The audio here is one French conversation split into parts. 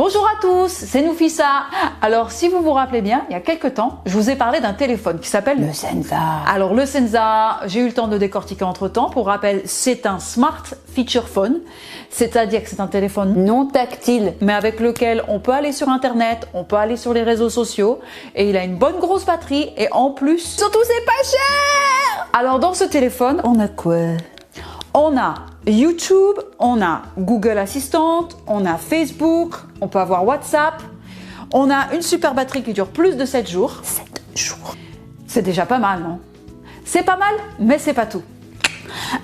Bonjour à tous, c'est Noufissa. Alors si vous vous rappelez bien, il y a quelques temps, je vous ai parlé d'un téléphone qui s'appelle le Senza. Alors le Senza, j'ai eu le temps de décortiquer entre temps. Pour rappel, c'est un smart feature phone, c'est-à-dire que c'est un téléphone non tactile, mais avec lequel on peut aller sur internet, on peut aller sur les réseaux sociaux, et il a une bonne grosse batterie, et en plus, surtout c'est pas cher. Alors dans ce téléphone, on a quoi? On a YouTube, on a Google Assistant, on a Facebook, on peut avoir WhatsApp, on a une super batterie qui dure plus de 7 jours. 7 jours. C'est déjà pas mal, non? C'est pas mal, mais c'est pas tout.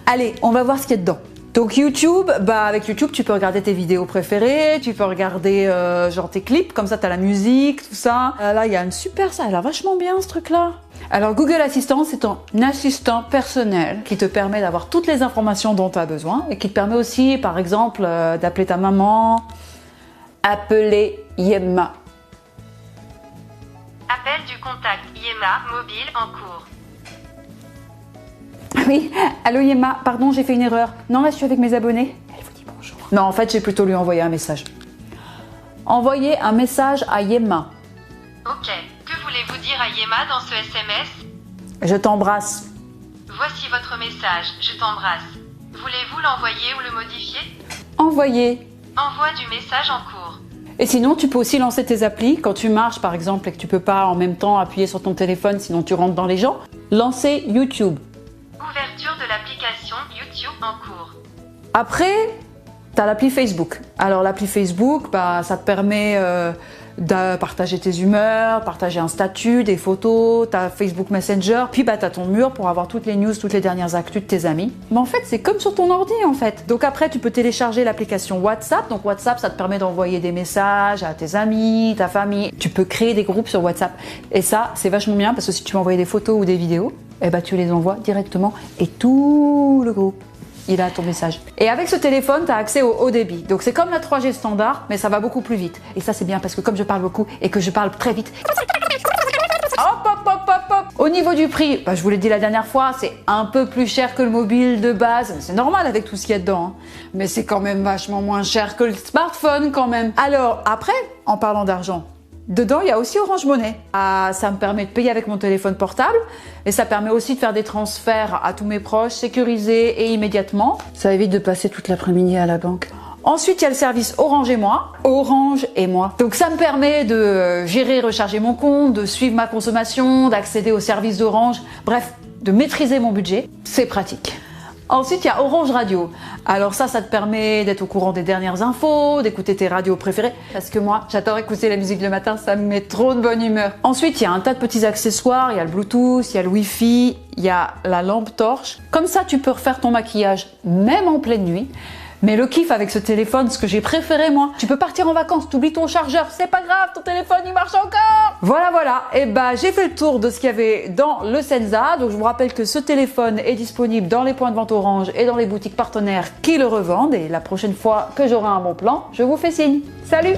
Allez, on va voir ce qu'il y a dedans. Donc YouTube, avec YouTube, tu peux regarder tes vidéos préférées, tu peux regarder genre tes clips, comme ça tu as la musique, tout ça. Là, il y a une super, ça a l'air vachement bien ce truc-là. Alors Google Assistant, c'est ton assistant personnel qui te permet d'avoir toutes les informations dont tu as besoin et qui te permet aussi, par exemple, d'appeler ta maman, appeler Yemma. Appel du contact Yemma mobile en cours. Oui, allô Yemma, pardon, j'ai fait une erreur. Non, là je suis avec mes abonnés. Elle vous dit bonjour. Non, en fait, j'ai plutôt lui envoyé un message. Envoyez un message à Yemma. Ok, que voulez-vous dire à Yemma dans ce SMS? Je t'embrasse. Voici votre message, je t'embrasse. Voulez-vous l'envoyer ou le modifier? Envoyer. Envoi du message en cours. Et sinon, tu peux aussi lancer tes applis. Quand tu marches, par exemple, et que tu peux pas en même temps appuyer sur ton téléphone, sinon tu rentres dans les gens. Lancer YouTube. Ouverture de l'application YouTube en cours. Après, tu as l'appli Facebook. Alors l'appli Facebook, ça te permet de partager tes humeurs, partager un statut, des photos, tu as Facebook Messenger, puis tu as ton mur pour avoir toutes les news, toutes les dernières actus de tes amis. Mais en fait, c'est comme sur ton ordi en fait. Donc après, tu peux télécharger l'application WhatsApp. Donc WhatsApp, ça te permet d'envoyer des messages à tes amis, ta famille. Tu peux créer des groupes sur WhatsApp. Et ça, c'est vachement bien parce que si tu veux envoyer des photos ou des vidéos, tu les envoies directement et tout le groupe, il a ton message. Et avec ce téléphone, tu as accès au haut débit. Donc c'est comme la 3G standard, mais ça va beaucoup plus vite. Et ça c'est bien parce que comme je parle beaucoup et que je parle très vite, hop. Au niveau du prix, je vous l'ai dit la dernière fois, c'est un peu plus cher que le mobile de base. C'est normal avec tout ce qu'il y a dedans. Mais c'est quand même vachement moins cher que le smartphone quand même. Alors après, en parlant d'argent, dedans, il y a aussi Orange Money. Ça me permet de payer avec mon téléphone portable et ça permet aussi de faire des transferts à tous mes proches, sécurisés et immédiatement. Ça évite de passer toute l'après-midi à la banque. Ensuite, il y a le service Orange et moi. Orange et moi. Donc ça me permet de gérer, recharger mon compte, de suivre ma consommation, d'accéder aux services d'Orange. Bref, de maîtriser mon budget. C'est pratique. Ensuite, il y a Orange Radio. Alors ça te permet d'être au courant des dernières infos, d'écouter tes radios préférées. Parce que moi, j'adore écouter la musique le matin, ça me met trop de bonne humeur. Ensuite, il y a un tas de petits accessoires. Il y a le Bluetooth, il y a le Wi-Fi, il y a la lampe torche. Comme ça, tu peux refaire ton maquillage, même en pleine nuit. Mais le kiff avec ce téléphone, ce que j'ai préféré moi, tu peux partir en vacances, t'oublies ton chargeur, c'est pas grave, ton téléphone il marche encore. Voilà. Et j'ai fait le tour de ce qu'il y avait dans le Senza. Donc je vous rappelle que ce téléphone est disponible dans les points de vente Orange et dans les boutiques partenaires qui le revendent. Et la prochaine fois que j'aurai un bon plan, je vous fais signe. Salut!